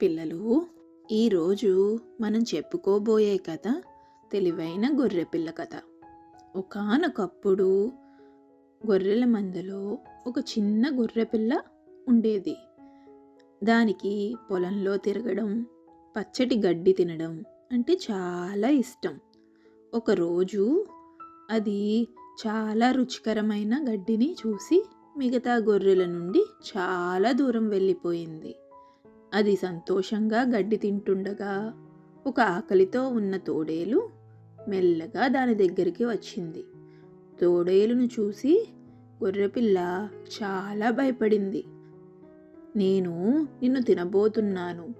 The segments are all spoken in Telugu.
పిల్లలు, ఈరోజు మనం చెప్పుకోబోయే కథ తెలివైన గొర్రెపిల్ల కథ. ఒకానొకప్పుడు గొర్రెల మందలో ఒక చిన్న గొర్రెపిల్ల ఉండేది. దానికి పొలంలో తిరగడం, పచ్చటి గడ్డి తినడం అంటే చాలా ఇష్టం. ఒకరోజు అది చాలా రుచికరమైన గడ్డిని చూసి మిగతా గొర్రెల నుండి చాలా దూరం వెళ్ళిపోయింది. అది సంతోషంగా గడ్డి తింటుండగా ఒక ఆకలితో ఉన్న తోడేలు మెల్లగా దాని దగ్గరికి వచ్చింది. తోడేలును చూసి గొర్రెపిల్ల చాలా భయపడింది. నేను నిన్ను తినబోతున్నాను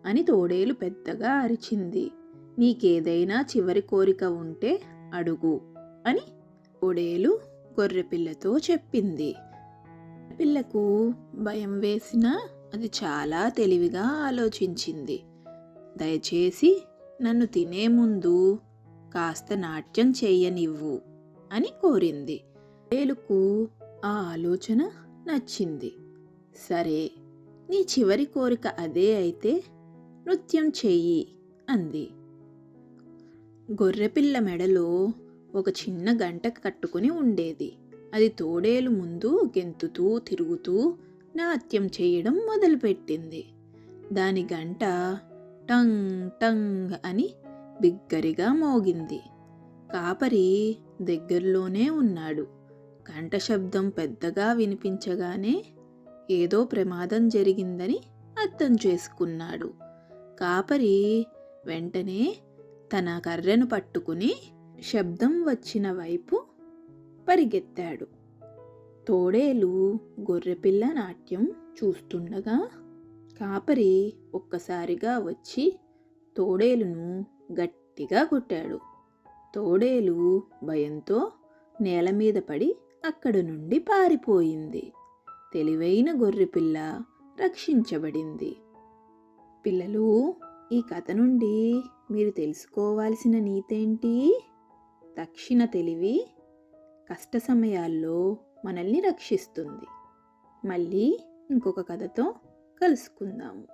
అని తోడేలు పెద్దగా అరిచింది. నీకేదైనా చివరి కోరిక ఉంటే అడుగు అని తోడేలు గొర్రెపిల్లతో చెప్పింది. పిల్లకు భయం వేసినా అది చాలా తెలివిగా ఆలోచించింది. దయచేసి నన్ను తినే ముందు కాస్త నాట్యం చెయ్యనివ్వు అని కోరింది. తోడేలుకు ఆ ఆలోచన నచ్చింది. సరే, నీ చివరి కోరిక అదే అయితే నృత్యం చెయ్యి అంది. గొర్రెపిల్ల మెడలో ఒక చిన్న గంట కట్టుకుని ఉండేది. అది తోడేలు ముందు గెంతుతూ తిరుగుతూ నాట్యం చేయడం మొదలుపెట్టింది. దాని గంట టంగ్ టంగ్ అని బిగ్గరగా మోగింది. కాపరి దగ్గరలోనే ఉన్నాడు. గంట శబ్దం పెద్దగా వినిపించగానే ఏదో ప్రమాదం జరిగిందని అర్థం చేసుకున్నాడు. కాపరి వెంటనే తన కర్రెను పట్టుకుని శబ్దం వచ్చిన వైపు పరిగెత్తాడు. తోడేలు గొర్రెపిల్ల నాట్యం చూస్తుండగా కాపరి ఒక్కసారిగా వచ్చి తోడేలును గట్టిగా కొట్టాడు. తోడేలు భయంతో నేల మీద పడి అక్కడి నుండి పారిపోయింది. తెలివైన గొర్రెపిల్ల రక్షించబడింది. పిల్లలు, ఈ కథ నుండి మీరు తెలుసుకోవాల్సిన నీతేంటి? తక్షణ తెలివి కష్ట సమయాల్లో మనల్ని రక్షిస్తుంది. మళ్ళీ ఇంకొక కథతో కలుసుకుందాము.